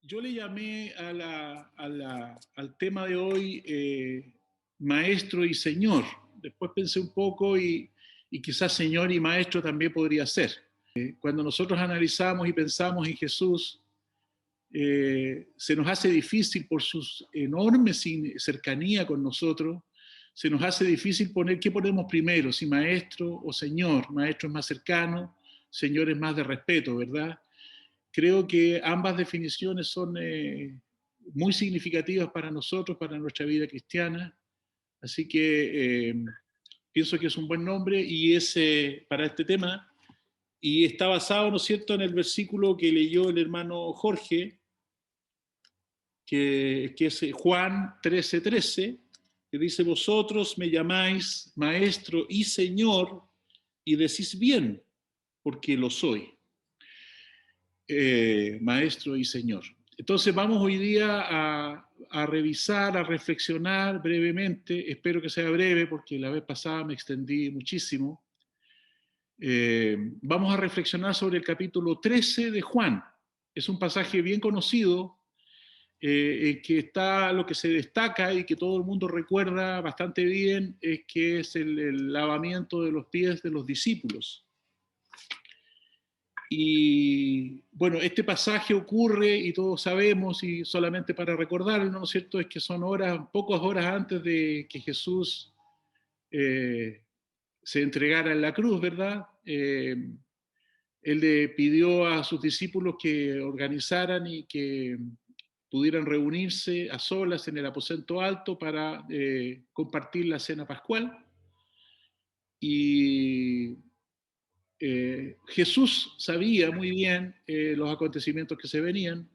Yo le llamé al tema de hoy maestro y señor. Después pensé un poco y quizás señor y maestro también podría ser. Cuando nosotros analizamos y pensamos en Jesús, se nos hace difícil por su enorme cercanía con nosotros, se nos hace difícil poner qué ponemos primero, si maestro o señor. Maestro es más cercano, señor es más de respeto, ¿verdad? Creo que ambas definiciones son muy significativas para nosotros, para nuestra vida cristiana, así que pienso que es un buen nombre y es para este tema, y está basado, ¿no es cierto?, en el versículo que leyó el hermano Jorge, que es Juan 13:13, que dice: vosotros me llamáis maestro y señor, y decís bien, porque lo soy. Maestro y señor. Entonces vamos hoy día a revisar, a reflexionar brevemente, espero que sea breve porque la vez pasada me extendí muchísimo. Vamos a reflexionar sobre el capítulo 13 de Juan. Es un pasaje bien conocido, que está, lo que se destaca y que todo el mundo recuerda bastante bien es que es el lavamiento de los pies de los discípulos. Y bueno, este pasaje ocurre y todos sabemos, y solamente para recordarlo, ¿no es cierto?, es que son horas, pocas horas antes de que Jesús se entregara en la cruz, ¿verdad? Él le pidió a sus discípulos que organizaran y que pudieran reunirse a solas en el aposento alto para compartir la cena pascual. Y Jesús sabía muy bien los acontecimientos que se venían.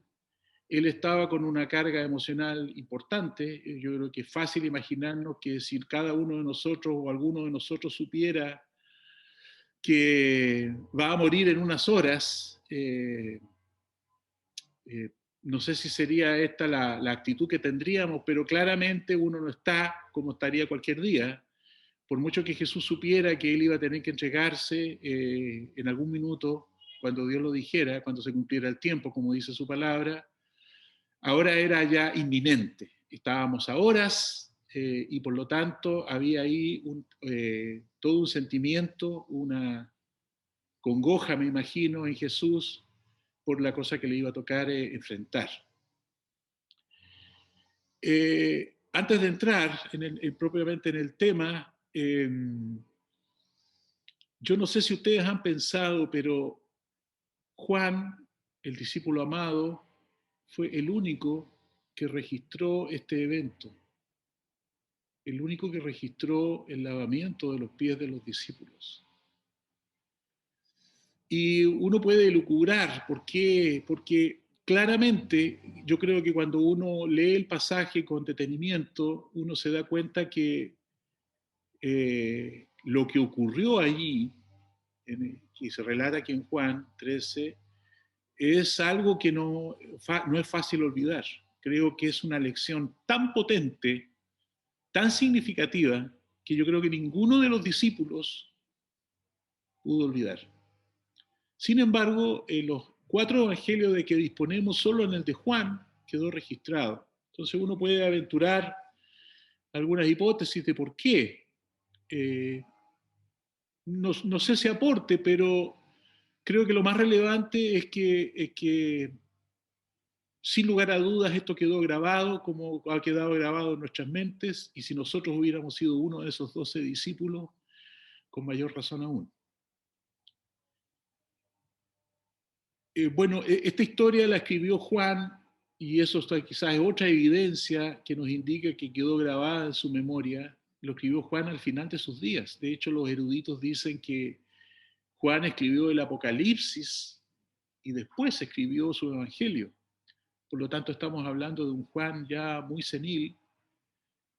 Él estaba con una carga emocional importante. Yo creo que es fácil imaginarnos que si cada uno de nosotros o alguno de nosotros supiera que va a morir en unas horas, no sé si sería esta la actitud que tendríamos, pero claramente uno no está como estaría cualquier día. Por mucho que Jesús supiera que él iba a tener que entregarse en algún minuto, cuando Dios lo dijera, cuando se cumpliera el tiempo, como dice su palabra, ahora era ya inminente. Estábamos a horas y por lo tanto había ahí todo un sentimiento, una congoja, me imagino, en Jesús por la cosa que le iba a tocar enfrentar. Antes de entrar propiamente en el tema, yo no sé si ustedes han pensado, pero Juan, el discípulo amado, fue el único que registró este evento, el único que registró el lavamiento de los pies de los discípulos. Y uno puede elucubrar, ¿por qué? Porque claramente yo creo que cuando uno lee el pasaje con detenimiento, uno se da cuenta que lo que ocurrió allí, que se relata aquí en Juan 13, es algo que no es fácil olvidar. Creo que es una lección tan potente, tan significativa, que yo creo que ninguno de los discípulos pudo olvidar. Sin embargo, en los 4 evangelios de que disponemos, solo en el de Juan quedó registrado. Entonces uno puede aventurar algunas hipótesis de por qué. No sé si aporte, pero creo que lo más relevante es que sin lugar a dudas esto quedó grabado como ha quedado grabado en nuestras mentes, y si nosotros hubiéramos sido uno de esos 12 discípulos, con mayor razón aún. Bueno, esta historia la escribió Juan, y eso quizás es otra evidencia que nos indica que quedó grabada en su memoria. Lo escribió Juan al final de sus días. De hecho, los eruditos dicen que Juan escribió el Apocalipsis y después escribió su Evangelio. Por lo tanto, estamos hablando de un Juan ya muy senil.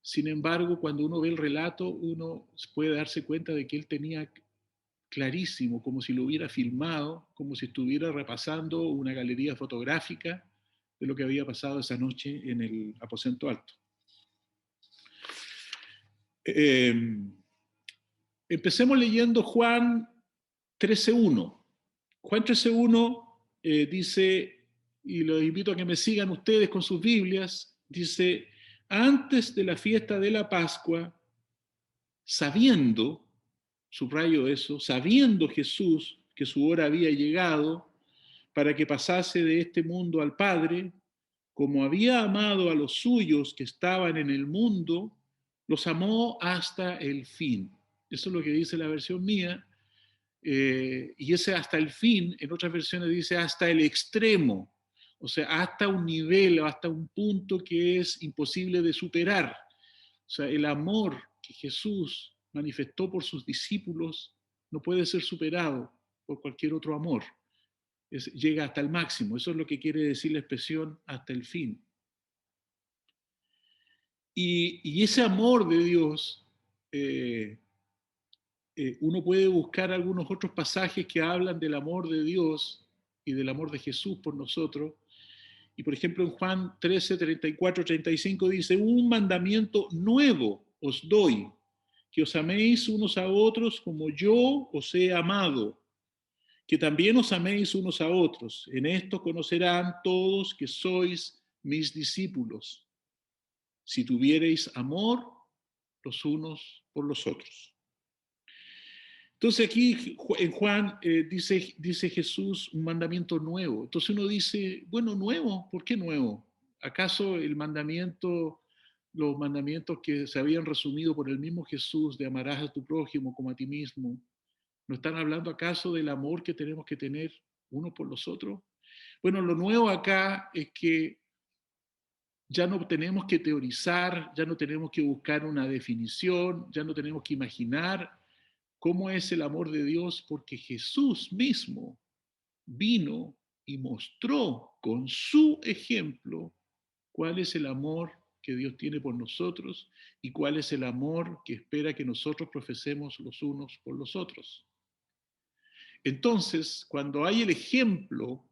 Sin embargo, cuando uno ve el relato, uno puede darse cuenta de que él tenía clarísimo, como si lo hubiera filmado, como si estuviera repasando una galería fotográfica de lo que había pasado esa noche en el aposento alto. Empecemos leyendo Juan 13:1. Juan 13:1 dice: y los invito a que me sigan ustedes con sus Biblias, dice, antes de la fiesta de la Pascua, sabiendo, subrayo eso, sabiendo Jesús que su hora había llegado para que pasase de este mundo al Padre, como había amado a los suyos que estaban en el mundo, los amó hasta el fin. Eso es lo que dice la versión mía. Y ese hasta el fin, en otras versiones dice hasta el extremo, o sea, hasta un nivel, hasta un punto que es imposible de superar. O sea, el amor que Jesús manifestó por sus discípulos no puede ser superado por cualquier otro amor. Llega hasta el máximo. Eso es lo que quiere decir la expresión hasta el fin. Y ese amor de Dios, uno puede buscar algunos otros pasajes que hablan del amor de Dios y del amor de Jesús por nosotros. Y por ejemplo en Juan 13, 34, 35 dice, un mandamiento nuevo os doy, que os améis unos a otros como yo os he amado, que también os améis unos a otros. En esto conocerán todos que sois mis discípulos, si tuviereis amor los unos por los otros. Entonces aquí en Juan dice Jesús un mandamiento nuevo. Entonces uno dice, bueno, nuevo, ¿por qué nuevo? ¿Acaso los mandamientos que se habían resumido por el mismo Jesús de amarás a tu prójimo como a ti mismo, ¿no están hablando acaso del amor que tenemos que tener unos por los otros? Bueno, lo nuevo acá es que ya no tenemos que teorizar, ya no tenemos que buscar una definición, ya no tenemos que imaginar cómo es el amor de Dios, porque Jesús mismo vino y mostró con su ejemplo cuál es el amor que Dios tiene por nosotros y cuál es el amor que espera que nosotros profesemos los unos por los otros. Entonces, cuando hay el ejemplo,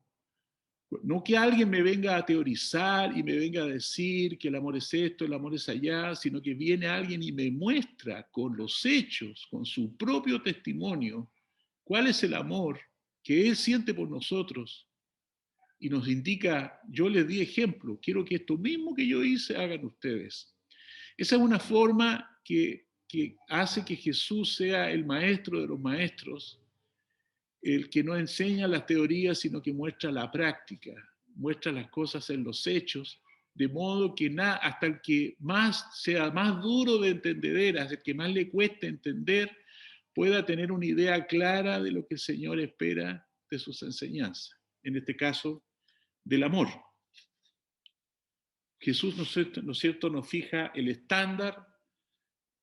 no que alguien me venga a teorizar y me venga a decir que el amor es esto, el amor es allá, sino que viene alguien y me muestra con los hechos, con su propio testimonio, cuál es el amor que Él siente por nosotros y nos indica, yo les di ejemplo, quiero que esto mismo que yo hice hagan ustedes. Esa es una forma que hace que Jesús sea el maestro de los maestros, el que no enseña las teorías, sino que muestra la práctica, muestra las cosas en los hechos, de modo que hasta el que sea más duro de entender, hasta el que más le cueste entender, pueda tener una idea clara de lo que el Señor espera de sus enseñanzas, en este caso, del amor. Jesús, ¿no es cierto?, nos fija el estándar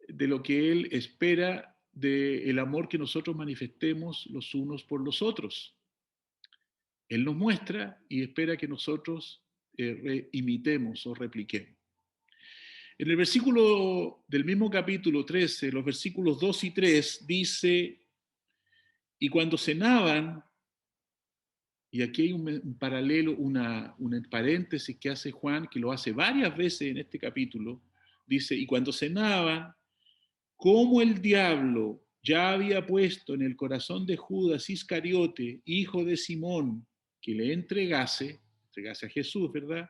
de lo que Él espera del amor que nosotros manifestemos los unos por los otros. Él nos muestra y espera que nosotros imitemos o repliquemos. En el versículo del mismo capítulo 13, los versículos 2 y 3, dice, y cuando cenaban, y aquí hay un paralelo, un paréntesis que hace Juan, que lo hace varias veces en este capítulo, dice, y cuando cenaban, como el diablo ya había puesto en el corazón de Judas Iscariote, hijo de Simón, que le entregase a Jesús, ¿verdad?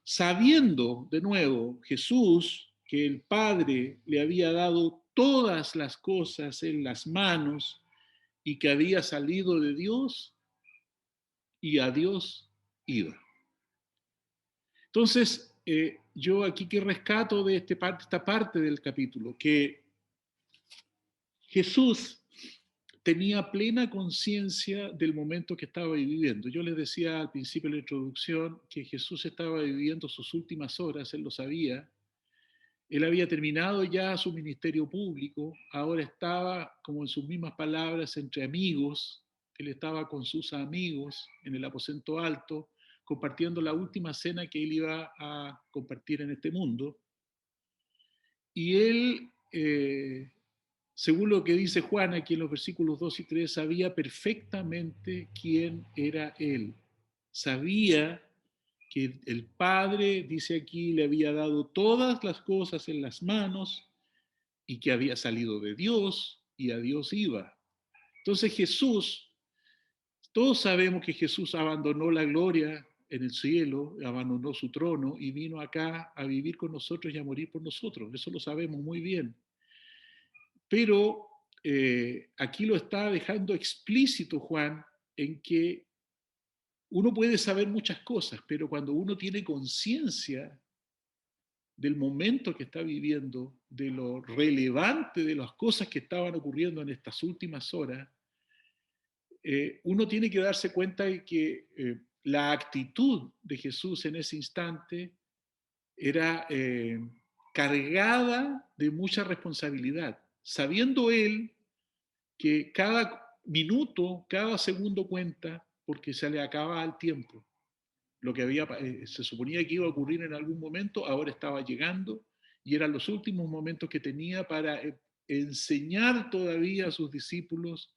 Sabiendo de nuevo Jesús que el Padre le había dado todas las cosas en las manos y que había salido de Dios y a Dios iba. Entonces, yo aquí que rescato de esta parte del capítulo, que Jesús tenía plena conciencia del momento que estaba viviendo. Yo les decía al principio de la introducción que Jesús estaba viviendo sus últimas horas, él lo sabía. Él había terminado ya su ministerio público, ahora estaba, como en sus mismas palabras, entre amigos. Él estaba con sus amigos en el aposento alto, compartiendo la última cena que él iba a compartir en este mundo. Y él, según lo que dice Juan aquí en los versículos 2 y 3, sabía perfectamente quién era él. Sabía que el Padre, dice aquí, le había dado todas las cosas en las manos y que había salido de Dios y a Dios iba. Entonces Jesús, todos sabemos que Jesús abandonó la gloria en el cielo, abandonó su trono y vino acá a vivir con nosotros y a morir por nosotros. Eso lo sabemos muy bien. Pero aquí lo está dejando explícito Juan, en que uno puede saber muchas cosas, pero cuando uno tiene conciencia del momento que está viviendo, de lo relevante de las cosas que estaban ocurriendo en estas últimas horas, uno tiene que darse cuenta de que la actitud de Jesús en ese instante era cargada de mucha responsabilidad, sabiendo él que cada minuto, cada segundo cuenta porque se le acaba el tiempo. Lo que se suponía que iba a ocurrir en algún momento, ahora estaba llegando y eran los últimos momentos que tenía para enseñar todavía a sus discípulos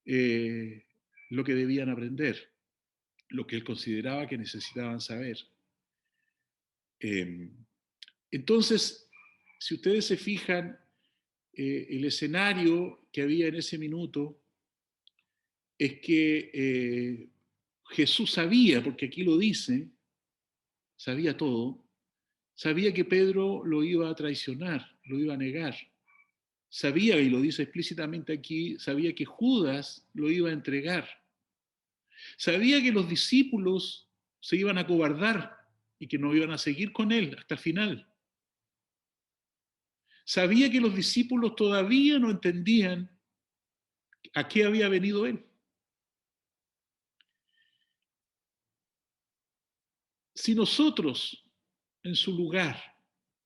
lo que debían aprender, lo que él consideraba que necesitaban saber. Entonces, si ustedes se fijan, el escenario que había en ese minuto es que Jesús sabía, porque aquí lo dice, sabía todo, sabía que Pedro lo iba a traicionar, lo iba a negar. Sabía, y lo dice explícitamente aquí, sabía que Judas lo iba a entregar. Sabía que los discípulos se iban a acobardar y que no iban a seguir con él hasta el final. Sabía que los discípulos todavía no entendían a qué había venido él. Si nosotros, en su lugar,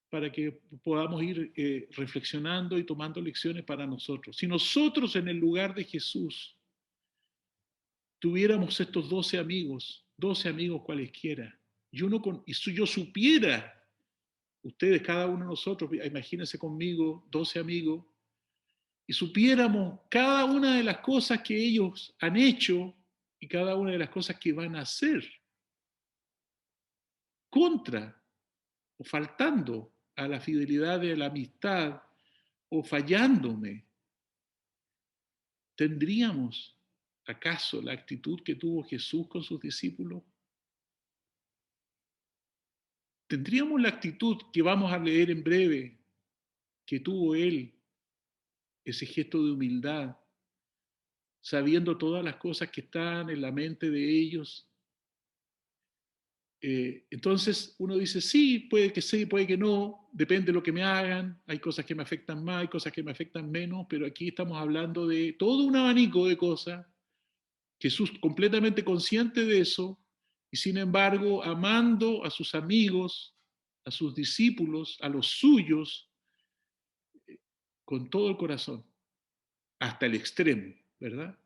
para que podamos ir reflexionando y tomando lecciones para nosotros, si nosotros en el lugar de Jesús tuviéramos estos 12 amigos cualesquiera, y si yo supiera, ustedes, cada uno de nosotros, imagínense conmigo, 12 amigos, y supiéramos cada una de las cosas que ellos han hecho y cada una de las cosas que van a hacer contra o faltando a la fidelidad de la amistad o fallándome, ¿tendríamos acaso la actitud que tuvo Jesús con sus discípulos? ¿Tendríamos la actitud que vamos a leer en breve que tuvo él, ese gesto de humildad, sabiendo todas las cosas que están en la mente de ellos? Entonces uno dice, sí, puede que no, depende de lo que me hagan, hay cosas que me afectan más, hay cosas que me afectan menos, pero aquí estamos hablando de todo un abanico de cosas, Jesús completamente consciente de eso, y sin embargo amando a sus amigos, a sus discípulos, a los suyos, con todo el corazón, hasta el extremo, ¿verdad?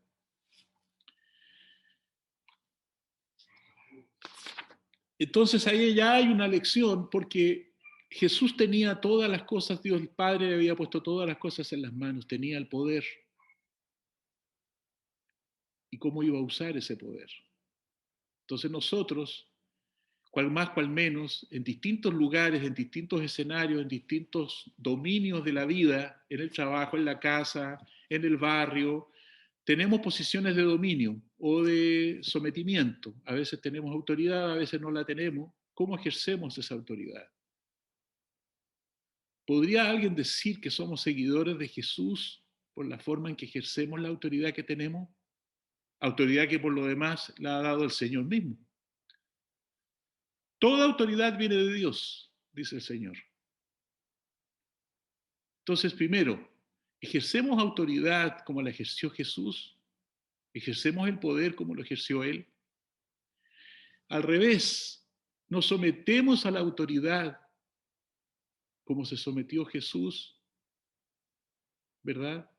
Entonces ahí ya hay una lección, porque Jesús tenía todas las cosas, Dios el Padre le había puesto todas las cosas en las manos, tenía el poder. ¿Y cómo iba a usar ese poder? Entonces nosotros, cual más, cual menos, en distintos lugares, en distintos escenarios, en distintos dominios de la vida, en el trabajo, en la casa, en el barrio, tenemos posiciones de dominio o de sometimiento. A veces tenemos autoridad, a veces no la tenemos. ¿Cómo ejercemos esa autoridad? ¿Podría alguien decir que somos seguidores de Jesús por la forma en que ejercemos la autoridad que tenemos? Autoridad que por lo demás la ha dado el Señor mismo. Toda autoridad viene de Dios, dice el Señor. Entonces, primero, ¿ejercemos autoridad como la ejerció Jesús? ¿Ejercemos el poder como lo ejerció Él? Al revés, nos sometemos a la autoridad como se sometió Jesús, ¿verdad?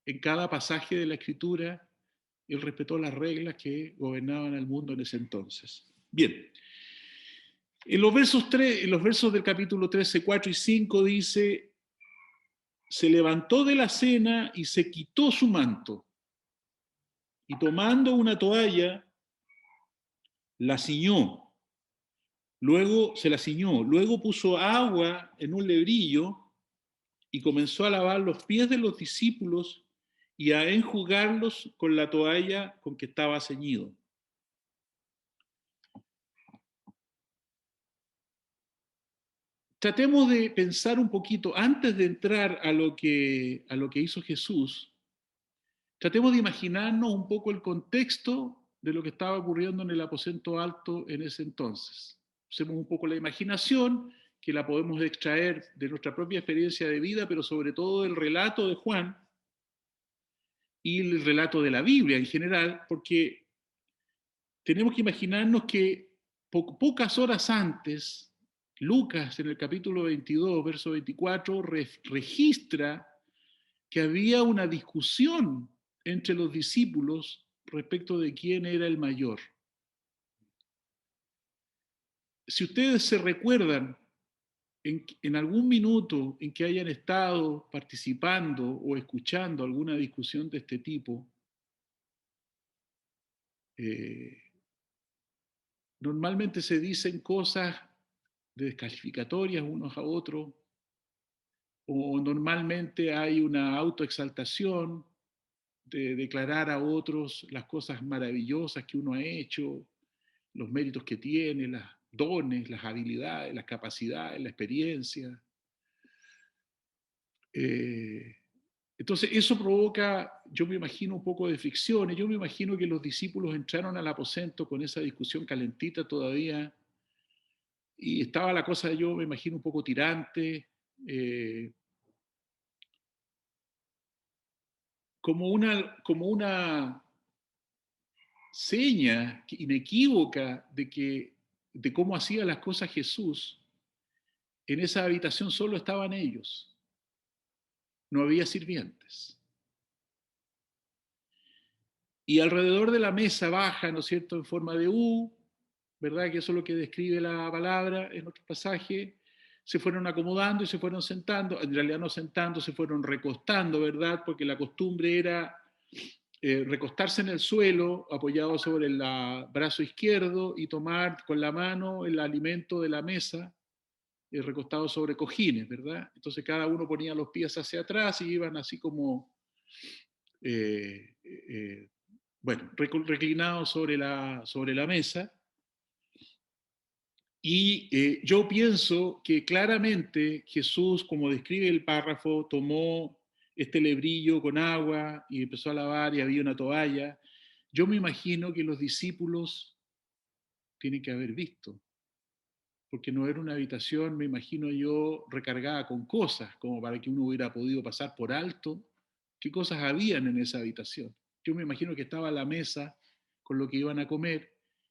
En cada pasaje de la Escritura, Él respetó las reglas que gobernaban al mundo en ese entonces. Bien, en los versos del capítulo 13, 4 y 5 dice, se levantó de la cena y se quitó su manto, y tomando una toalla, la ciñó. Luego se la ciñó, luego puso agua en un lebrillo y comenzó a lavar los pies de los discípulos y a enjugarlos con la toalla con que estaba ceñido. tratemos de pensar un poquito, antes de entrar a lo que hizo Jesús, tratemos de imaginarnos un poco el contexto de lo que estaba ocurriendo en el aposento alto en ese entonces. Usemos un poco la imaginación, que la podemos extraer de nuestra propia experiencia de vida, pero sobre todo del relato de Juan y el relato de la Biblia en general, porque tenemos que imaginarnos que pocas horas antes, Lucas en el capítulo 22, verso 24, registra que había una discusión entre los discípulos respecto de quién era el mayor. Si ustedes se recuerdan en algún minuto en que hayan estado participando o escuchando alguna discusión de este tipo, normalmente se dicen cosas descalificatorias unos a otros, o normalmente hay una autoexaltación de declarar a otros las cosas maravillosas que uno ha hecho, los méritos que tiene, los dones, las habilidades, las capacidades, la experiencia. Entonces eso provoca, yo me imagino, un poco de fricción, y yo me imagino que los discípulos entraron al aposento con esa discusión calentita todavía, y estaba la cosa, yo me imagino, un poco tirante, como una seña inequívoca de cómo hacía las cosas Jesús. En esa habitación solo estaban ellos, no había sirvientes. Y alrededor de la mesa baja, ¿no es cierto?, en forma de U, ¿verdad?, que eso es lo que describe la palabra en otro pasaje, se fueron acomodando y se fueron sentando, en realidad no sentando, se fueron recostando, ¿verdad?, porque la costumbre era recostarse en el suelo, apoyado sobre el brazo izquierdo, y tomar con la mano el alimento de la mesa, recostado sobre cojines, ¿verdad? Entonces cada uno ponía los pies hacia atrás y iban así como, bueno, reclinados sobre la mesa. Y yo pienso que claramente Jesús, como describe el párrafo, tomó este lebrillo con agua y empezó a lavar y había una toalla. Yo me imagino que los discípulos tienen que haber visto, porque no era una habitación, me imagino yo, recargada con cosas, como para que uno hubiera podido pasar por alto qué cosas habían en esa habitación. Yo me imagino que estaba la mesa con lo que iban a comer,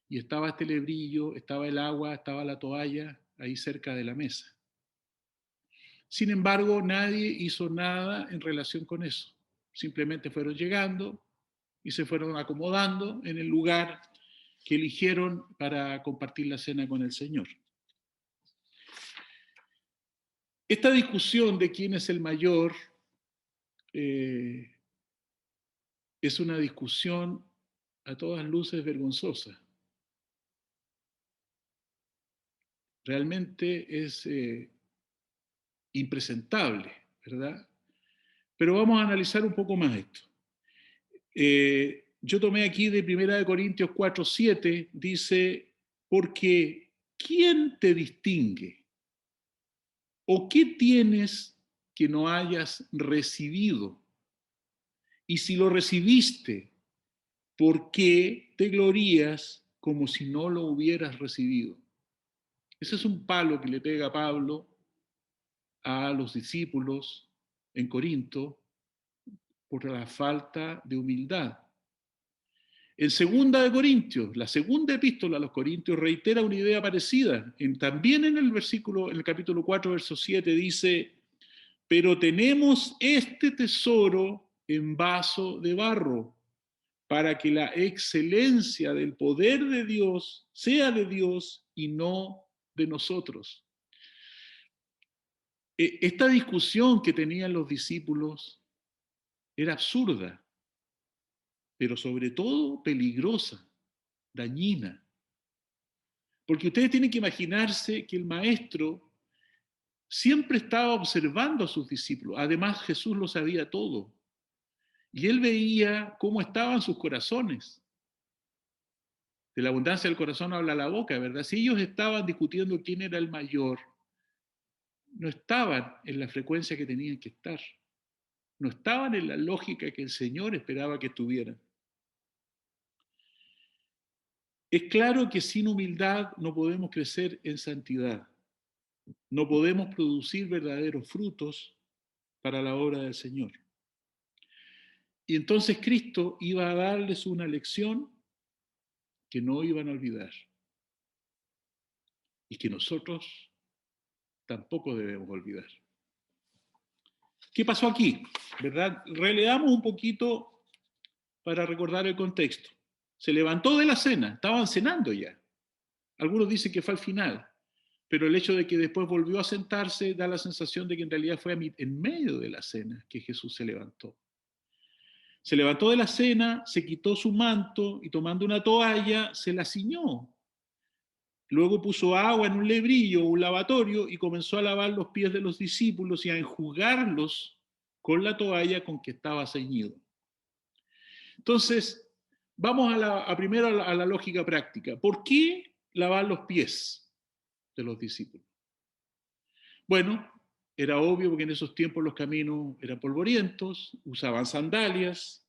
y estaba este lebrillo, estaba el agua, estaba la toalla ahí cerca de la mesa. Sin embargo, nadie hizo nada en relación con eso. Simplemente fueron llegando y se fueron acomodando en el lugar que eligieron para compartir la cena con el Señor. Esta discusión de quién es el mayor es una discusión a todas luces vergonzosa. Realmente es impresentable, ¿verdad? Pero vamos a analizar un poco más esto. Yo tomé aquí de 1 Corintios 4:7, dice, porque ¿quién te distingue? ¿O qué tienes que no hayas recibido? Y si lo recibiste, ¿por qué te glorías como si no lo hubieras recibido? Ese es un palo que le pega Pablo a los discípulos en Corinto por la falta de humildad. En 2 Corintios, la segunda epístola a los Corintios reitera una idea parecida. También en el capítulo 4, verso 7 dice, pero tenemos este tesoro en vaso de barro, para que la excelencia del poder de Dios sea de Dios y no de nosotros. Esta discusión que tenían los discípulos era absurda, pero sobre todo peligrosa, dañina. Porque ustedes tienen que imaginarse que el maestro siempre estaba observando a sus discípulos. Además, Jesús lo sabía todo. Y él veía cómo estaban sus corazones. De la abundancia del corazón habla la boca, ¿verdad? Si ellos estaban discutiendo quién era el mayor, no estaban en la frecuencia que tenían que estar, no estaban en la lógica que el Señor esperaba que estuvieran. Es claro que sin humildad no podemos crecer en santidad, no podemos producir verdaderos frutos para la obra del Señor. Y entonces Cristo iba a darles una lección que no iban a olvidar y que nosotros tampoco debemos olvidar. ¿Qué pasó aquí? ¿Verdad? Releamos un poquito para recordar el contexto. Se levantó de la cena, estaban cenando ya. Algunos dicen que fue al final, pero el hecho de que después volvió a sentarse da la sensación de que en realidad fue en medio de la cena que Jesús se levantó. Se levantó de la cena, se quitó su manto y tomando una toalla se la ciñó. Luego puso agua en un lebrillo o un lavatorio y comenzó a lavar los pies de los discípulos y a enjugarlos con la toalla con que estaba ceñido. Entonces, vamos primero a la lógica práctica. ¿Por qué lavar los pies de los discípulos? Bueno, era obvio porque en esos tiempos los caminos eran polvorientos, usaban sandalias,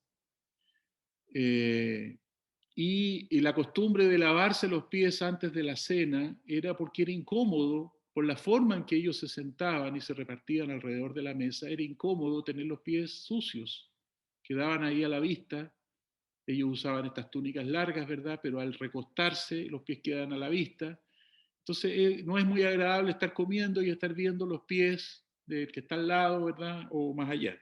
y la costumbre de lavarse los pies antes de la cena era porque era incómodo, por la forma en que ellos se sentaban y se repartían alrededor de la mesa, era incómodo tener los pies sucios, quedaban ahí a la vista. Ellos usaban estas túnicas largas, ¿verdad? Pero al recostarse los pies quedan a la vista. Entonces no es muy agradable estar comiendo y estar viendo los pies del que está al lado, ¿verdad? O más allá.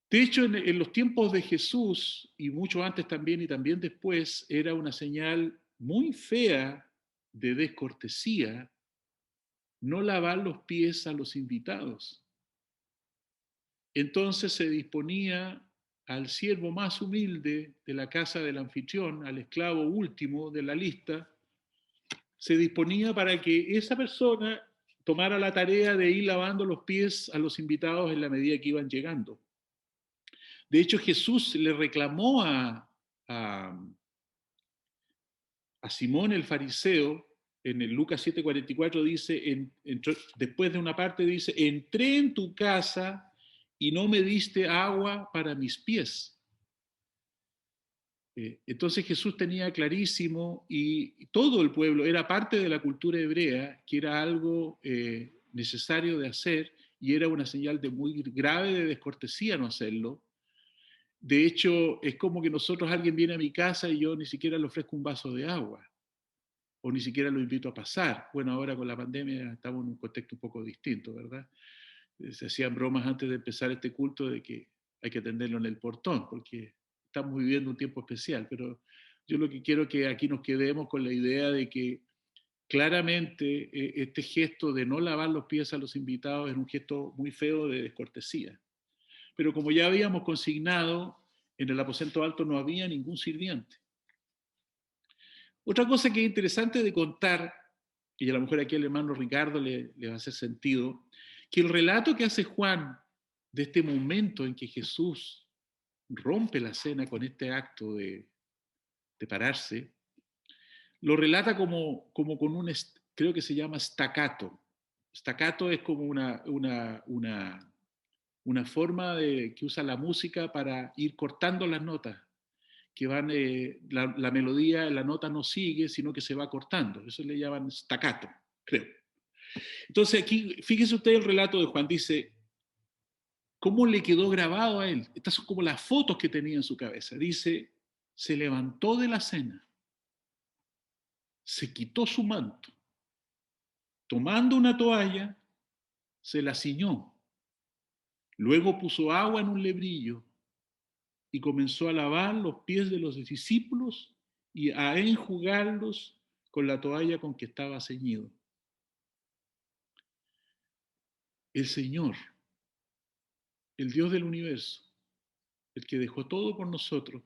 De hecho, en los tiempos de Jesús, y mucho antes también y también después, era una señal muy fea de descortesía no lavar los pies a los invitados. Entonces se disponía al siervo más humilde de la casa del anfitrión, al esclavo último de la lista, se disponía para que esa persona tomara la tarea de ir lavando los pies a los invitados en la medida que iban llegando. De hecho, Jesús le reclamó a, a Simón el fariseo, en el Lucas 7:44 dice, después de una parte dice, entré en tu casa y no me diste agua para mis pies. Entonces Jesús tenía clarísimo, y todo el pueblo, era parte de la cultura hebrea, que era algo necesario de hacer, y era una señal de muy grave de descortesía no hacerlo. De hecho, es como que alguien viene a mi casa y yo ni siquiera le ofrezco un vaso de agua, o ni siquiera lo invito a pasar. Bueno, ahora con la pandemia estamos en un contexto un poco distinto, ¿verdad? Se hacían bromas antes de empezar este culto de que hay que atenderlo en el portón, porque estamos viviendo un tiempo especial, pero yo lo que quiero es que aquí nos quedemos con la idea de que claramente este gesto de no lavar los pies a los invitados es un gesto muy feo de descortesía. Pero como ya habíamos consignado, en el aposento alto no había ningún sirviente. Otra cosa que es interesante de contar, y a lo mejor aquí al hermano Ricardo le va a hacer sentido, que el relato que hace Juan de este momento en que Jesús rompe la cena con este acto de pararse, lo relata como con creo que se llama staccato. Staccato es como una forma que usa la música para ir cortando las notas, que van, la melodía, la nota no sigue, sino que se va cortando. Eso le llaman staccato, creo. Entonces aquí, fíjese usted el relato de Juan, dice, ¿cómo le quedó grabado a él? Estas son como las fotos que tenía en su cabeza. Dice, se levantó de la cena, se quitó su manto, tomando una toalla, se la ciñó, luego puso agua en un lebrillo y comenzó a lavar los pies de los discípulos y a enjugarlos con la toalla con que estaba ceñido. El Señor, el Dios del universo, el que dejó todo por nosotros,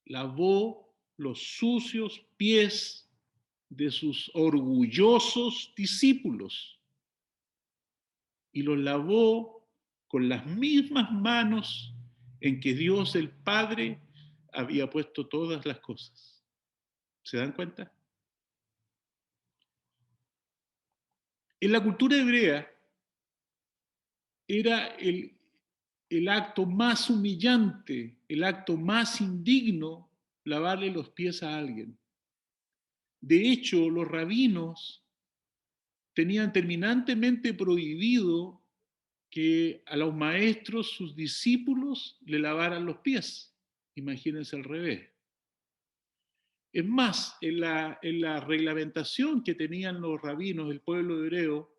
lavó los sucios pies de sus orgullosos discípulos y los lavó con las mismas manos en que Dios el Padre había puesto todas las cosas. ¿Se dan cuenta? En la cultura hebrea era el acto más humillante, el acto más indigno, lavarle los pies a alguien. De hecho, los rabinos tenían terminantemente prohibido que a los maestros, sus discípulos, le lavaran los pies. Imagínense al revés. Es más, en la reglamentación que tenían los rabinos del pueblo hebreo,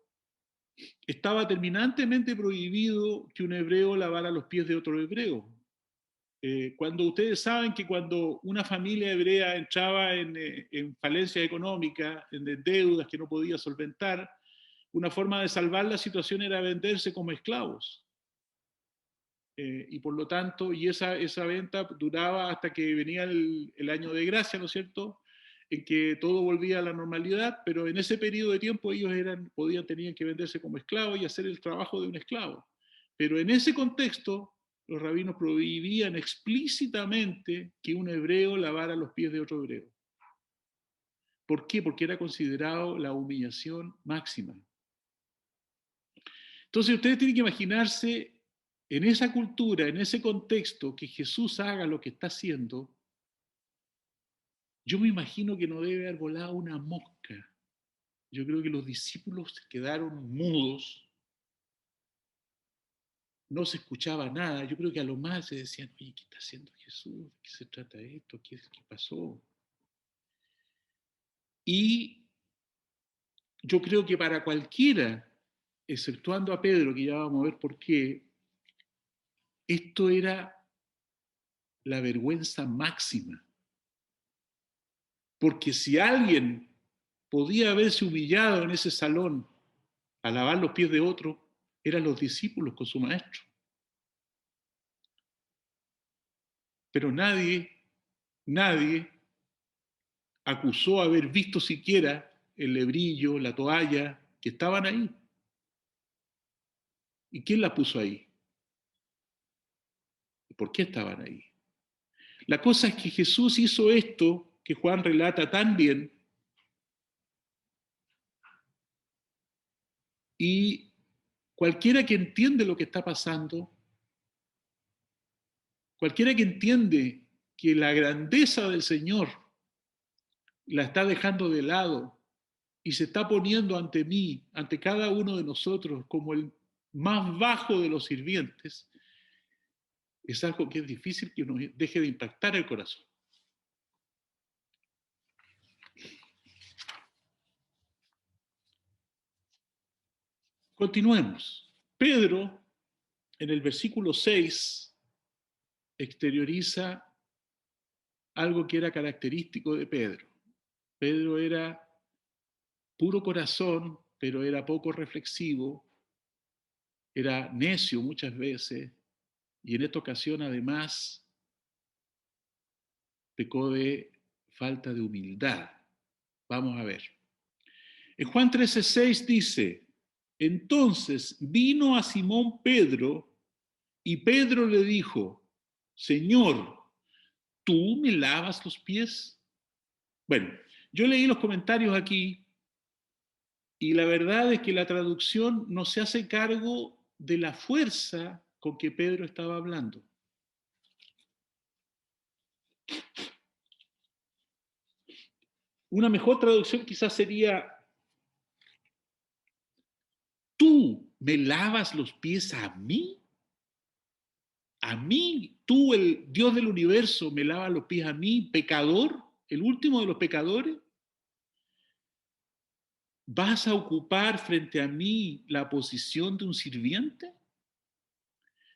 estaba terminantemente prohibido que un hebreo lavara los pies de otro hebreo. Cuando ustedes saben que cuando una familia hebrea entraba en falencia económica, en deudas que no podía solventar, una forma de salvar la situación era venderse como esclavos. Y por lo tanto, y esa venta duraba hasta que venía el año de gracia, ¿no es cierto?, en que todo volvía a la normalidad, pero en ese periodo de tiempo ellos tenían que venderse como esclavos y hacer el trabajo de un esclavo. Pero en ese contexto, los rabinos prohibían explícitamente que un hebreo lavara los pies de otro hebreo. ¿Por qué? Porque era considerado la humillación máxima. Entonces ustedes tienen que imaginarse en esa cultura, en ese contexto, que Jesús haga lo que está haciendo. Yo me imagino que no debe haber volado una mosca. Yo creo que los discípulos se quedaron mudos, no se escuchaba nada. Yo creo que a lo más se decían, oye, ¿qué está haciendo Jesús? ¿De qué se trata esto? ¿Qué pasó? Y yo creo que para cualquiera, exceptuando a Pedro, que ya vamos a ver por qué, esto era la vergüenza máxima. Porque si alguien podía haberse humillado en ese salón a lavar los pies de otro, eran los discípulos con su maestro. Pero nadie acusó haber visto siquiera el lebrillo, la toalla, que estaban ahí. ¿Y quién la puso ahí? ¿Y por qué estaban ahí? La cosa es que Jesús hizo esto que Juan relata tan bien, y cualquiera que entiende lo que está pasando, cualquiera que entiende que la grandeza del Señor la está dejando de lado y se está poniendo ante mí, ante cada uno de nosotros, como el más bajo de los sirvientes, es algo que es difícil que nos deje de impactar el corazón. Continuemos. Pedro, en el versículo 6, exterioriza algo que era característico de Pedro. Pedro era puro corazón, pero era poco reflexivo, era necio muchas veces, y en esta ocasión además pecó de falta de humildad. Vamos a ver. En Juan 13:6 dice, entonces vino a Simón Pedro y Pedro le dijo, Señor, ¿tú me lavas los pies? Bueno, yo leí los comentarios aquí y la verdad es que la traducción no se hace cargo de la fuerza con que Pedro estaba hablando. Una mejor traducción quizás sería, ¿tú me lavas los pies a mí? A mí, tú, el Dios del universo, me lavas los pies a mí, pecador, el último de los pecadores. ¿Vas a ocupar frente a mí la posición de un sirviente?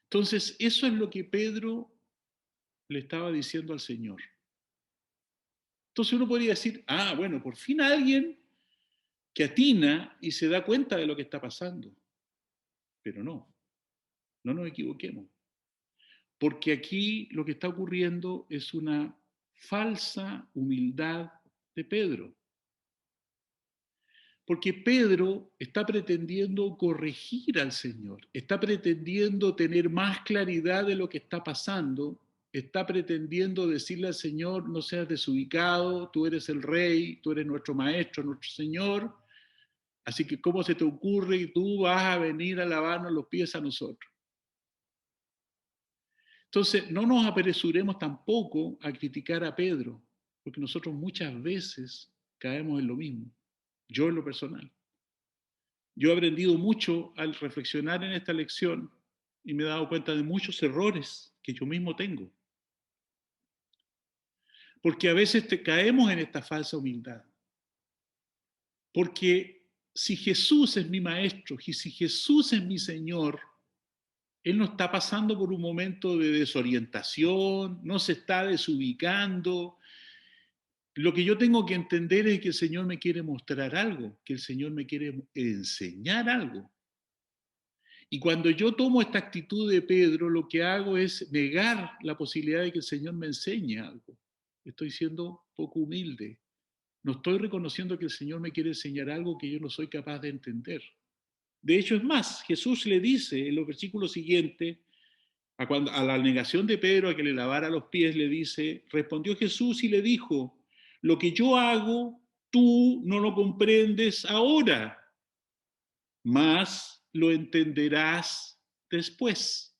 Entonces, eso es lo que Pedro le estaba diciendo al Señor. Entonces uno podría decir, bueno, por fin alguien que atina y se da cuenta de lo que está pasando. Pero no nos equivoquemos. Porque aquí lo que está ocurriendo es una falsa humildad de Pedro. Porque Pedro está pretendiendo corregir al Señor, está pretendiendo tener más claridad de lo que está pasando, está pretendiendo decirle al Señor, no seas desubicado, tú eres el rey, tú eres nuestro maestro, nuestro Señor, Así que ¿cómo se te ocurre que tú vas a venir a lavarnos los pies a nosotros? Entonces, no nos apresuremos tampoco a criticar a Pedro, porque nosotros muchas veces caemos en lo mismo. Yo en lo personal. Yo he aprendido mucho al reflexionar en esta lección y me he dado cuenta de muchos errores que yo mismo tengo. Porque a veces caemos en esta falsa humildad. Porque si Jesús es mi maestro y si Jesús es mi Señor, Él no está pasando por un momento de desorientación, no se está desubicando. Lo que yo tengo que entender es que el Señor me quiere mostrar algo, que el Señor me quiere enseñar algo. Y cuando yo tomo esta actitud de Pedro, lo que hago es negar la posibilidad de que el Señor me enseñe algo. Estoy siendo poco humilde. No estoy reconociendo que el Señor me quiere enseñar algo que yo no soy capaz de entender. De hecho, es más, Jesús le dice en los versículos siguientes, a la negación de Pedro a que le lavara los pies, le dice, respondió Jesús y le dijo, lo que yo hago, tú no lo comprendes ahora, mas lo entenderás después.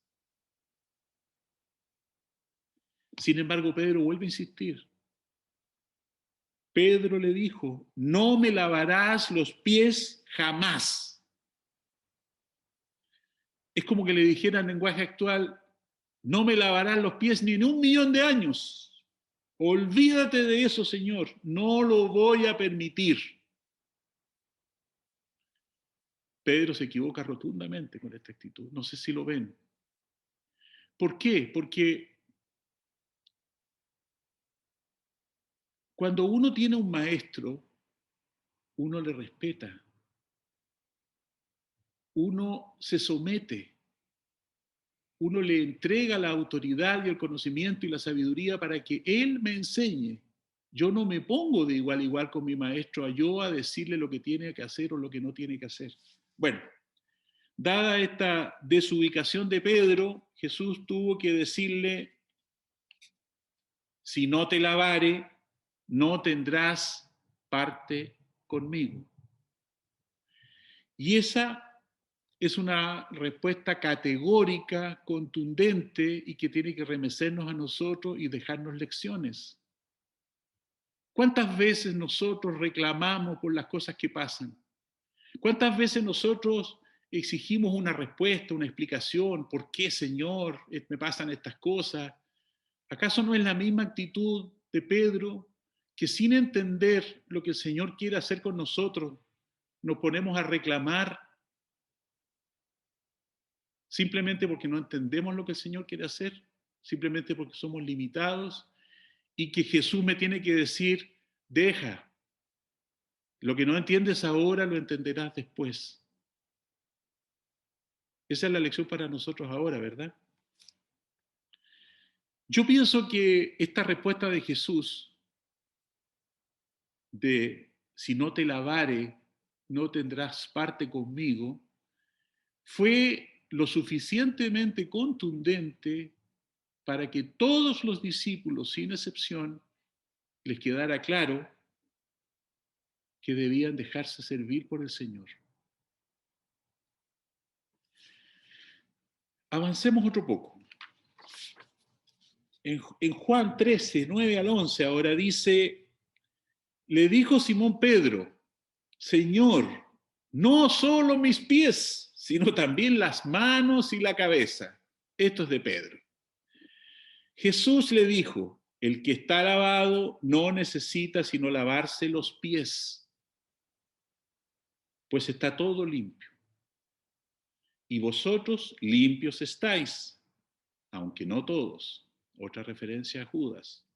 Sin embargo, Pedro vuelve a insistir. Pedro le dijo, no me lavarás los pies jamás. Es como que le dijera en lenguaje actual, no me lavarás los pies ni en 1.000.000 de años. Olvídate de eso, Señor, no lo voy a permitir. Pedro se equivoca rotundamente con esta actitud. No sé si lo ven. ¿Por qué? Porque cuando uno tiene un maestro, uno le respeta, uno se somete, uno le entrega la autoridad y el conocimiento y la sabiduría para que él me enseñe. Yo no me pongo de igual a igual con mi maestro a decirle lo que tiene que hacer o lo que no tiene que hacer. Bueno, dada esta desubicación de Pedro, Jesús tuvo que decirle, si no te lavare, no tendrás parte conmigo. Y esa es una respuesta categórica, contundente y que tiene que remecernos a nosotros y dejarnos lecciones. ¿Cuántas veces nosotros reclamamos por las cosas que pasan? ¿Cuántas veces nosotros exigimos una respuesta, una explicación? ¿Por qué, Señor, me pasan estas cosas? ¿Acaso no es la misma actitud de Pedro, que sin entender lo que el Señor quiere hacer con nosotros, nos ponemos a reclamar simplemente porque no entendemos lo que el Señor quiere hacer, simplemente porque somos limitados y que Jesús me tiene que decir, deja, lo que no entiendes ahora lo entenderás después? Esa es la lección para nosotros ahora, ¿verdad? Yo pienso que esta respuesta de Jesús, de si no te lavare, no tendrás parte conmigo, fue lo suficientemente contundente para que todos los discípulos, sin excepción, les quedara claro que debían dejarse servir por el Señor. Avancemos otro poco. En Juan 13, 9 al 11, ahora dice, le dijo Simón Pedro, Señor, no solo mis pies, sino también las manos y la cabeza. Esto es de Pedro. Jesús le dijo, el que está lavado no necesita sino lavarse los pies, pues está todo limpio. Y vosotros limpios estáis, aunque no todos. Otra referencia a Judas.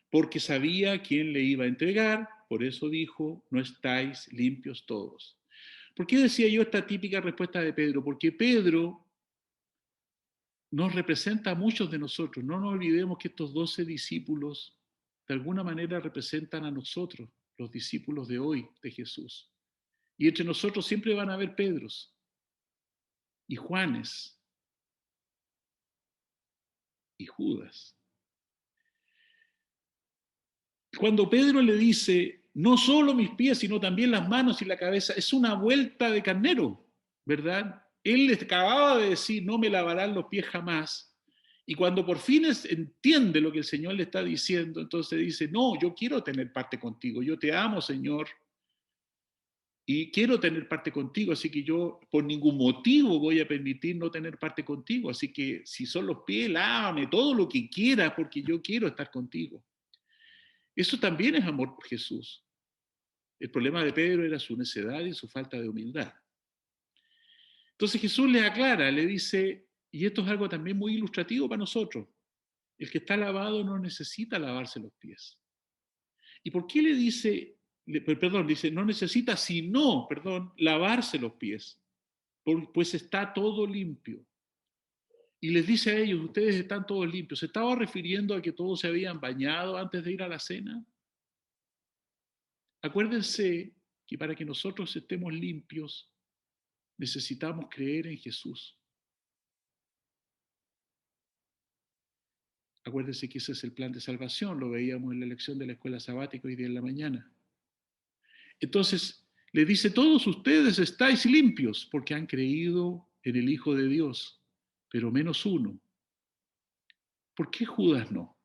Porque sabía quién le iba a entregar, por eso dijo, no estáis limpios todos. ¿Por qué decía yo esta típica respuesta de Pedro? Porque Pedro nos representa a muchos de nosotros. No nos olvidemos que estos 12 discípulos de alguna manera representan a nosotros, los discípulos de hoy de Jesús. Y entre nosotros siempre van a haber Pedros y Juanes y Judas. Cuando Pedro le dice, no solo mis pies, sino también las manos y la cabeza. Es una vuelta de carnero, ¿verdad? Él les acababa de decir, no me lavarán los pies jamás. Y cuando por fin entiende lo que el Señor le está diciendo, entonces dice, no, yo quiero tener parte contigo, yo te amo, Señor, y quiero tener parte contigo, así que yo por ningún motivo voy a permitir no tener parte contigo, así que si son los pies, lávame todo lo que quieras, porque yo quiero estar contigo. Eso también es amor por Jesús. El problema de Pedro era su necedad y su falta de humildad. Entonces Jesús le aclara, le dice, y esto es algo también muy ilustrativo para nosotros, el que está lavado no necesita lavarse los pies. ¿Y por qué le dice, dice, no necesita sino, lavarse los pies? Pues está todo limpio. Y les dice a ellos, ustedes están todos limpios. ¿Se estaba refiriendo a que todos se habían bañado antes de ir a la cena? Acuérdense que para que nosotros estemos limpios, necesitamos creer en Jesús. Acuérdense que ese es el plan de salvación, lo veíamos en la lección de la escuela sabática hoy día en la mañana. Entonces, le dice, todos ustedes estáis limpios porque han creído en el Hijo de Dios, pero menos uno. ¿Por qué Judas no?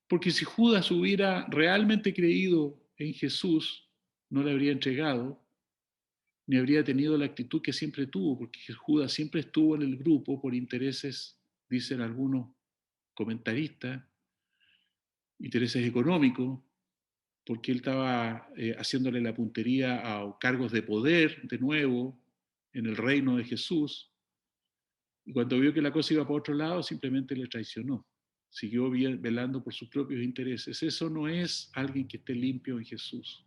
Porque si Judas hubiera realmente creído en Jesús, no le habría entregado, ni habría tenido la actitud que siempre tuvo, porque Judas siempre estuvo en el grupo por intereses, dicen algunos comentaristas, intereses económicos, porque él estaba haciéndole la puntería a cargos de poder, de nuevo, en el reino de Jesús, y cuando vio que la cosa iba por otro lado, simplemente le traicionó. Siguió velando por sus propios intereses. Eso no es alguien que esté limpio en Jesús.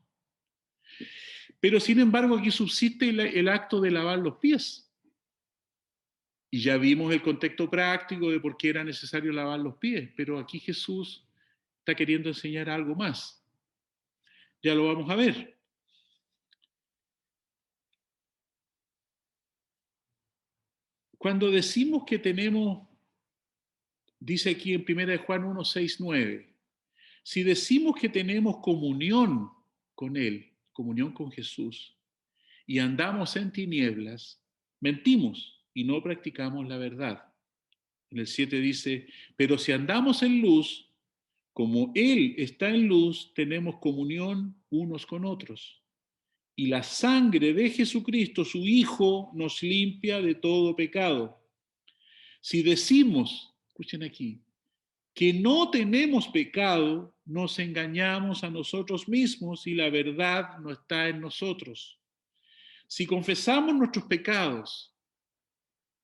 Pero sin embargo aquí subsiste el acto de lavar los pies. Y ya vimos el contexto práctico de por qué era necesario lavar los pies, pero aquí Jesús está queriendo enseñar algo más. Ya lo vamos a ver. Cuando decimos que tenemos, dice aquí en 1 Juan 1, 6, 9, si decimos que tenemos comunión con Él, comunión con Jesús, y andamos en tinieblas, mentimos y no practicamos la verdad. En el 7 dice, pero si andamos en luz, como Él está en luz, tenemos comunión unos con otros. Y la sangre de Jesucristo, su Hijo, nos limpia de todo pecado. Si decimos, escuchen aquí, que no tenemos pecado, nos engañamos a nosotros mismos y la verdad no está en nosotros. Si confesamos nuestros pecados,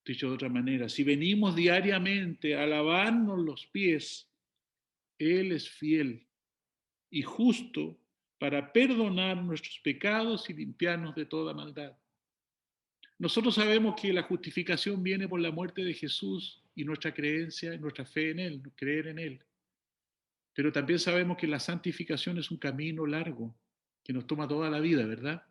dicho de otra manera, si venimos diariamente a lavarnos los pies, Él es fiel y justo para perdonar nuestros pecados y limpiarnos de toda maldad. Nosotros sabemos que la justificación viene por la muerte de Jesús y nuestra creencia, nuestra fe en Él, creer en Él. Pero también sabemos que la santificación es un camino largo, que nos toma toda la vida, ¿verdad?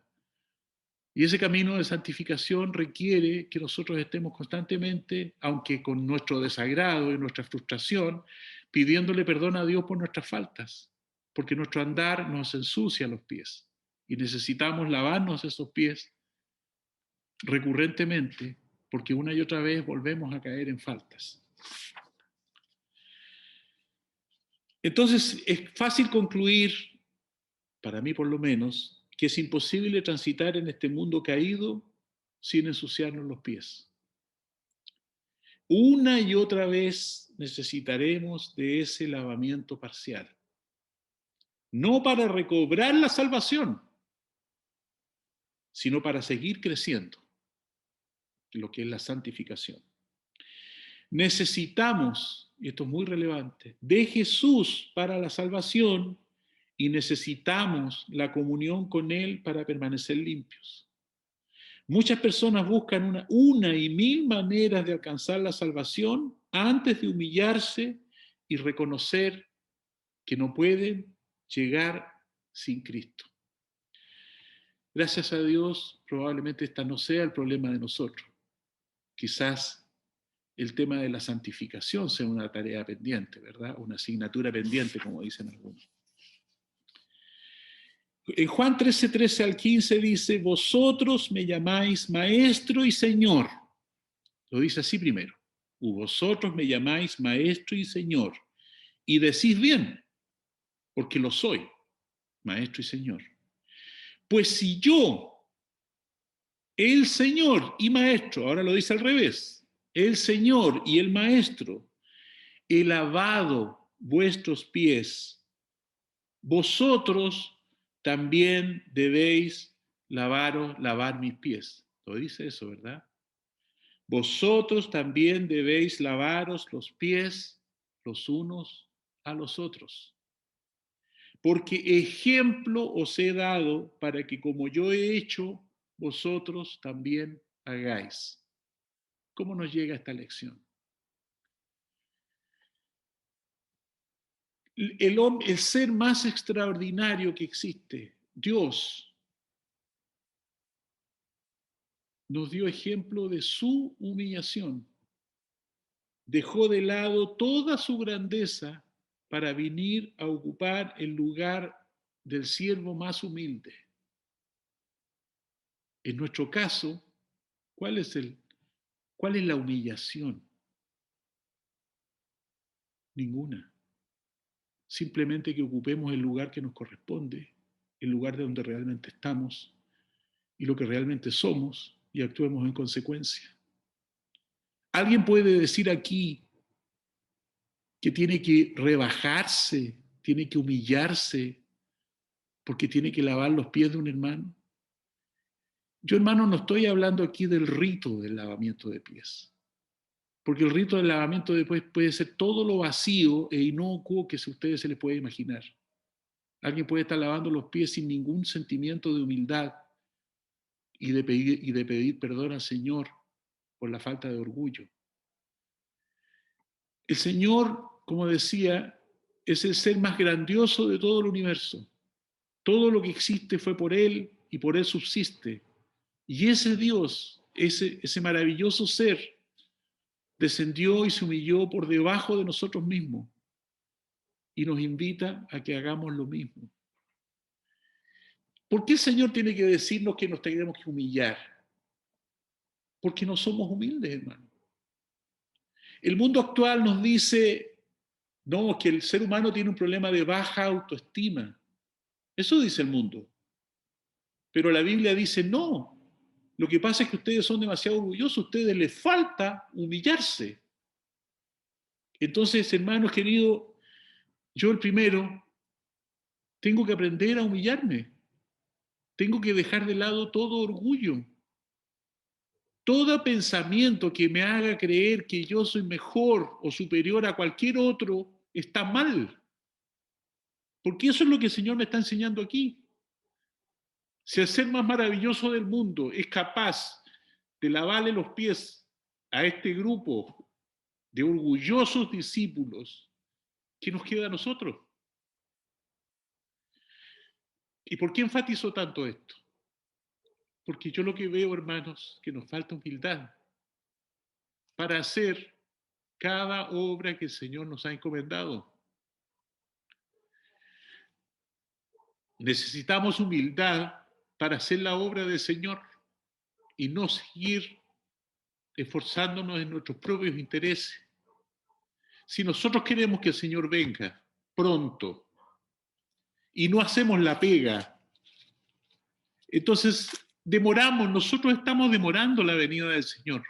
Y ese camino de santificación requiere que nosotros estemos constantemente, aunque con nuestro desagrado y nuestra frustración, pidiéndole perdón a Dios por nuestras faltas, porque nuestro andar nos ensucia los pies y necesitamos lavarnos esos pies recurrentemente, porque una y otra vez volvemos a caer en faltas. Entonces, es fácil concluir, para mí por lo menos, que es imposible transitar en este mundo caído sin ensuciarnos los pies. Una y otra vez necesitaremos de ese lavamiento parcial. No para recobrar la salvación, sino para seguir creciendo, lo que es la santificación. Necesitamos, y esto es muy relevante, de Jesús para la salvación y necesitamos la comunión con Él para permanecer limpios. Muchas personas buscan una y mil maneras de alcanzar la salvación antes de humillarse y reconocer que no pueden llegar sin Cristo. Gracias a Dios, probablemente esta no sea el problema de nosotros. Quizás el tema de la santificación sea una tarea pendiente, ¿verdad? Una asignatura pendiente, como dicen algunos. En Juan 13, 13 al 15 dice, vosotros me llamáis maestro y señor. Lo dice así primero. Vosotros me llamáis maestro y señor. Y decís bien, porque lo soy, maestro y señor. Pues si yo, el señor y maestro, ahora lo dice al revés, el señor y el maestro, he lavado vuestros pies, vosotros también debéis lavar mis pies. Lo dice eso, ¿verdad? Vosotros también debéis lavaros los pies los unos a los otros. Porque ejemplo os he dado para que como yo he hecho, vosotros también hagáis. ¿Cómo nos llega esta lección? El ser más extraordinario que existe, Dios, nos dio ejemplo de su humillación. Dejó de lado toda su grandeza para venir a ocupar el lugar del siervo más humilde. En nuestro caso, ¿cuál es la humillación? Ninguna. Simplemente que ocupemos el lugar que nos corresponde, el lugar de donde realmente estamos y lo que realmente somos y actuemos en consecuencia. ¿Alguien puede decir aquí que tiene que rebajarse, tiene que humillarse porque tiene que lavar los pies de un hermano? Yo, hermano, no estoy hablando aquí del rito del lavamiento de pies, porque el rito del lavamiento de pies puede ser todo lo vacío e inocuo que a ustedes se les puede imaginar. Alguien puede estar lavando los pies sin ningún sentimiento de humildad y de pedir perdón al Señor por la falta de orgullo. El Señor, como decía, es el ser más grandioso de todo el universo. Todo lo que existe fue por Él y por Él subsiste. Y ese Dios, ese maravilloso ser, descendió y se humilló por debajo de nosotros mismos y nos invita a que hagamos lo mismo. ¿Por qué el Señor tiene que decirnos que nos tenemos que humillar? Porque no somos humildes, hermano. El mundo actual nos dice, no, que el ser humano tiene un problema de baja autoestima. Eso dice el mundo. Pero la Biblia dice, no. Lo que pasa es que ustedes son demasiado orgullosos, a ustedes les falta humillarse. Entonces, hermanos queridos, yo el primero tengo que aprender a humillarme. Tengo que dejar de lado todo orgullo. Todo pensamiento que me haga creer que yo soy mejor o superior a cualquier otro está mal. Porque eso es lo que el Señor me está enseñando aquí. Si el ser más maravilloso del mundo es capaz de lavarle los pies a este grupo de orgullosos discípulos, ¿qué nos queda a nosotros? ¿Y por qué enfatizo tanto esto? Porque yo lo que veo, hermanos, que nos falta humildad para hacer cada obra que el Señor nos ha encomendado. Necesitamos humildad para hacer la obra del Señor y no seguir esforzándonos en nuestros propios intereses. Si nosotros queremos que el Señor venga pronto y no hacemos la pega, entonces demoramos, nosotros estamos demorando la venida del Señor.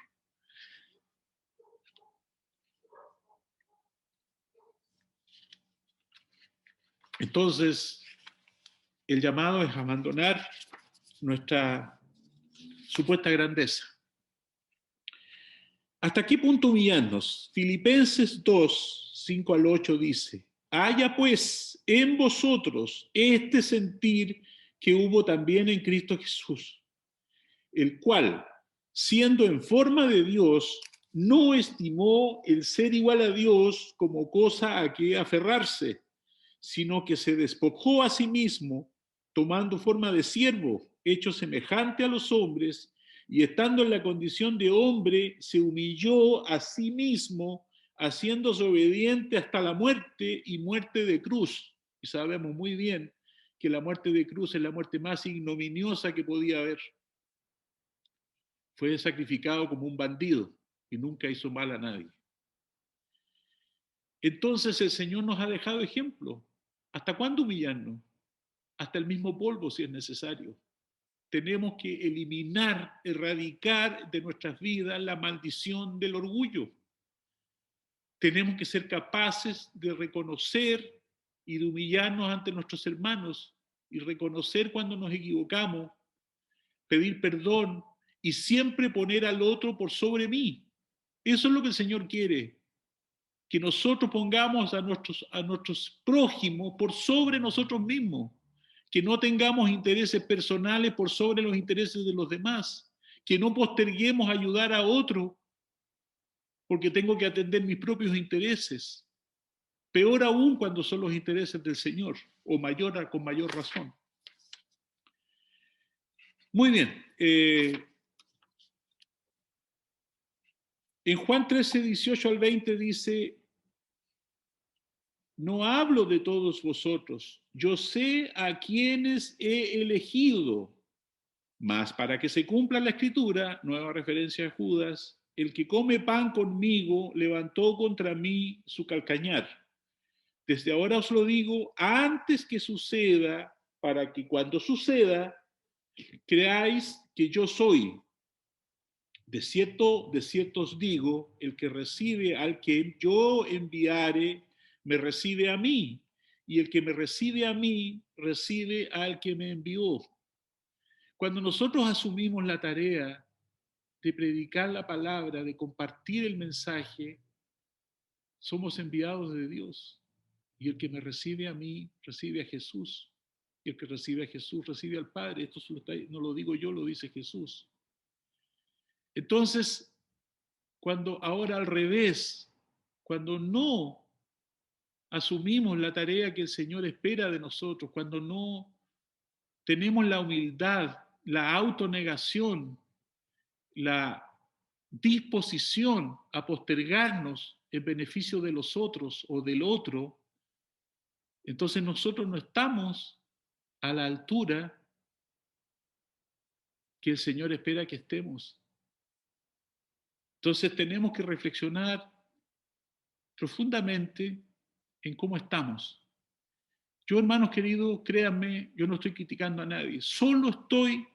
Entonces, el llamado es abandonar nuestra supuesta grandeza. ¿Hasta qué punto humillarnos? Filipenses 2, 5 al 8 dice, haya pues en vosotros este sentir que hubo también en Cristo Jesús, el cual, siendo en forma de Dios, no estimó el ser igual a Dios como cosa a que aferrarse, sino que se despojó a sí mismo, tomando forma de siervo, hecho semejante a los hombres, y estando en la condición de hombre, se humilló a sí mismo, haciéndose obediente hasta la muerte y muerte de cruz. Y sabemos muy bien que la muerte de cruz es la muerte más ignominiosa que podía haber. Fue sacrificado como un bandido y nunca hizo mal a nadie. Entonces el Señor nos ha dejado ejemplo. ¿Hasta cuándo humillarnos? Hasta el mismo polvo si es necesario. Tenemos que eliminar, erradicar de nuestras vidas la maldición del orgullo. Tenemos que ser capaces de reconocer y de humillarnos ante nuestros hermanos y reconocer cuando nos equivocamos, pedir perdón y siempre poner al otro por sobre mí. Eso es lo que el Señor quiere, que nosotros pongamos a nuestros prójimos por sobre nosotros mismos, que no tengamos intereses personales por sobre los intereses de los demás, que no posterguemos ayudar a otro porque tengo que atender mis propios intereses. Peor aún cuando son los intereses del Señor, o con mayor razón. Muy bien. En Juan 13, 18 al 20 dice, no hablo de todos vosotros, yo sé a quienes he elegido, mas para que se cumpla la escritura, nueva referencia a Judas, el que come pan conmigo levantó contra mí su calcañar. Desde ahora os lo digo antes que suceda, para que cuando suceda, creáis que yo soy. De cierto os digo, el que recibe al que yo enviare, me recibe a mí, y el que me recibe a mí, recibe al que me envió. Cuando nosotros asumimos la tarea de predicar la palabra, de compartir el mensaje, somos enviados de Dios. Y el que me recibe a mí, recibe a Jesús. Y el que recibe a Jesús, recibe al Padre. Esto no lo digo yo, lo dice Jesús. Entonces, cuando ahora al revés, cuando no asumimos la tarea que el Señor espera de nosotros, cuando no tenemos la humildad, la autonegación, la disposición a postergarnos en beneficio de los otros o del otro, entonces nosotros no estamos a la altura que el Señor espera que estemos. Entonces tenemos que reflexionar profundamente en cómo estamos. Yo, hermanos queridos, créanme, yo no estoy criticando a nadie, solo estoy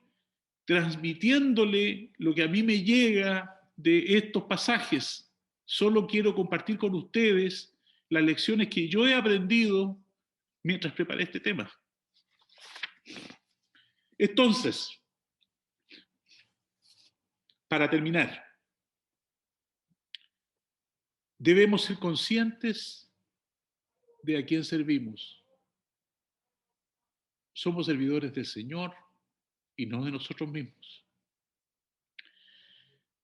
transmitiéndole lo que a mí me llega de estos pasajes. Solo quiero compartir con ustedes las lecciones que yo he aprendido mientras preparé este tema. Entonces, para terminar, debemos ser conscientes de a quién servimos. Somos servidores del Señor y no de nosotros mismos.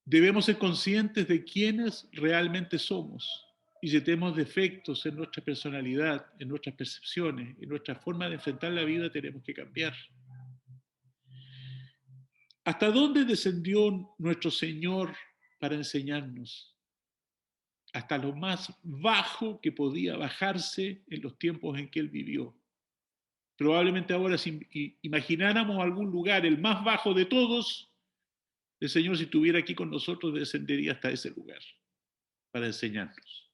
Debemos ser conscientes de quiénes realmente somos y si tenemos defectos en nuestra personalidad, en nuestras percepciones, en nuestra forma de enfrentar la vida, tenemos que cambiar. ¿Hasta dónde descendió nuestro Señor para enseñarnos? Hasta lo más bajo que podía bajarse en los tiempos en que Él vivió. Probablemente ahora si imagináramos algún lugar, el más bajo de todos, el Señor si estuviera aquí con nosotros descendería hasta ese lugar para enseñarnos.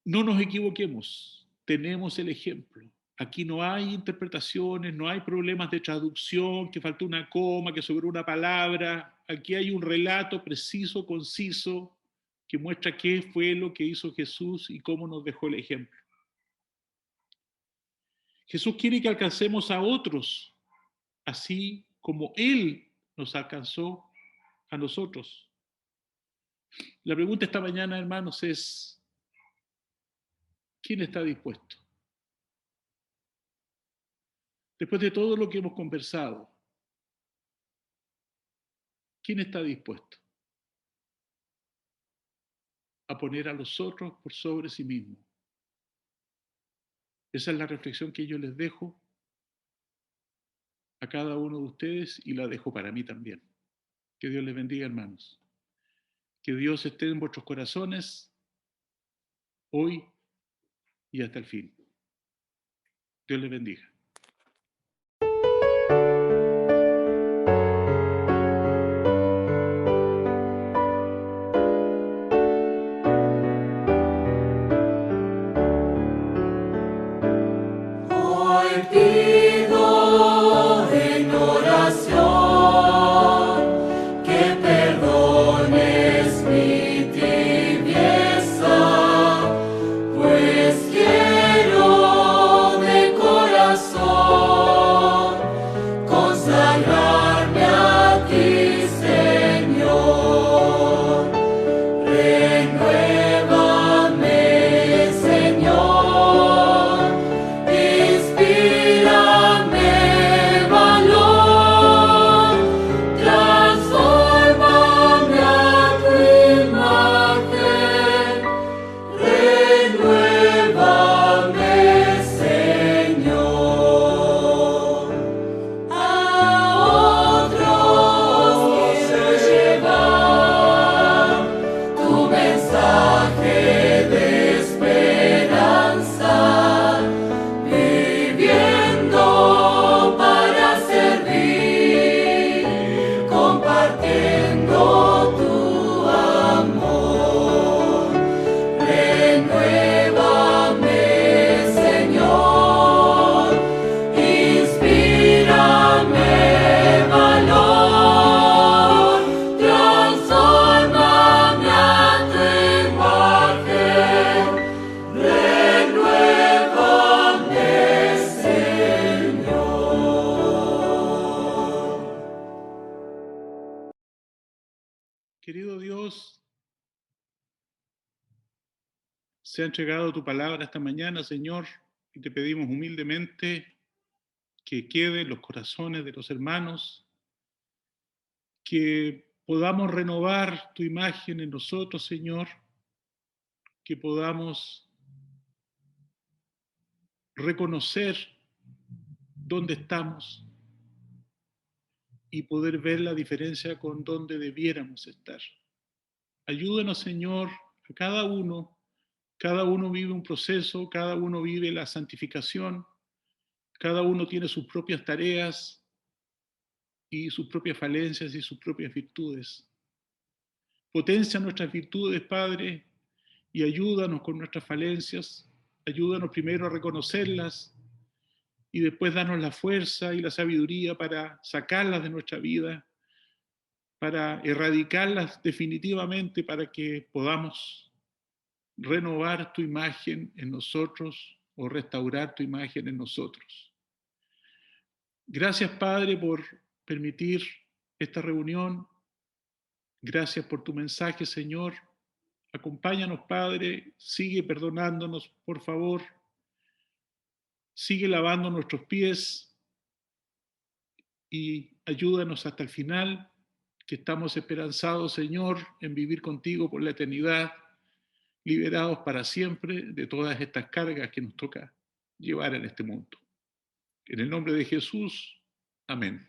No nos equivoquemos, tenemos el ejemplo. Aquí no hay interpretaciones, no hay problemas de traducción, que faltó una coma, que sobró una palabra. Aquí hay un relato preciso, conciso, que muestra qué fue lo que hizo Jesús y cómo nos dejó el ejemplo. Jesús quiere que alcancemos a otros, así como Él nos alcanzó a nosotros. La pregunta esta mañana, hermanos, es, ¿quién está dispuesto? Después de todo lo que hemos conversado, ¿quién está dispuesto a poner a los otros por sobre sí mismo? Esa es la reflexión que yo les dejo a cada uno de ustedes y la dejo para mí también. Que Dios les bendiga, hermanos. Que Dios esté en vuestros corazones hoy y hasta el fin. Dios les bendiga. Hoy pido en oración que perdones mi tibieza, pues quiero de corazón consagrarme a ti, Señor. Renuévame, Señor. Inspírame valor, transfórmame a tu imagen, renuévame, Señor. A otros quiero llevar tu mensaje de esperanza, viviendo para servir, compartiendo tu amor. Renuévame, Señor, inspírame valor, transfórmame a tu imagen, renuévame, Señor. Querido Dios, se ha entregado tu palabra esta mañana, Señor, y te pedimos humildemente que quede en los corazones de los hermanos, que podamos renovar tu imagen en nosotros, Señor, que podamos reconocer dónde estamos y poder ver la diferencia con dónde debiéramos estar. Ayúdanos, Señor, a cada uno vive un proceso, cada uno vive la santificación, cada uno tiene sus propias tareas y sus propias falencias y sus propias virtudes. Potencia nuestras virtudes, Padre, y ayúdanos con nuestras falencias. Ayúdanos primero a reconocerlas y después darnos la fuerza y la sabiduría para sacarlas de nuestra vida, para erradicarlas definitivamente, para que podamos renovar tu imagen en nosotros o restaurar tu imagen en nosotros. Gracias, Padre, por permitir esta reunión. Gracias por tu mensaje, Señor. Acompáñanos, Padre. Sigue perdonándonos, por favor. Sigue lavando nuestros pies y ayúdanos hasta el final, que estamos esperanzados, Señor, en vivir contigo por la eternidad, liberados para siempre de todas estas cargas que nos toca llevar en este mundo. En el nombre de Jesús, amén.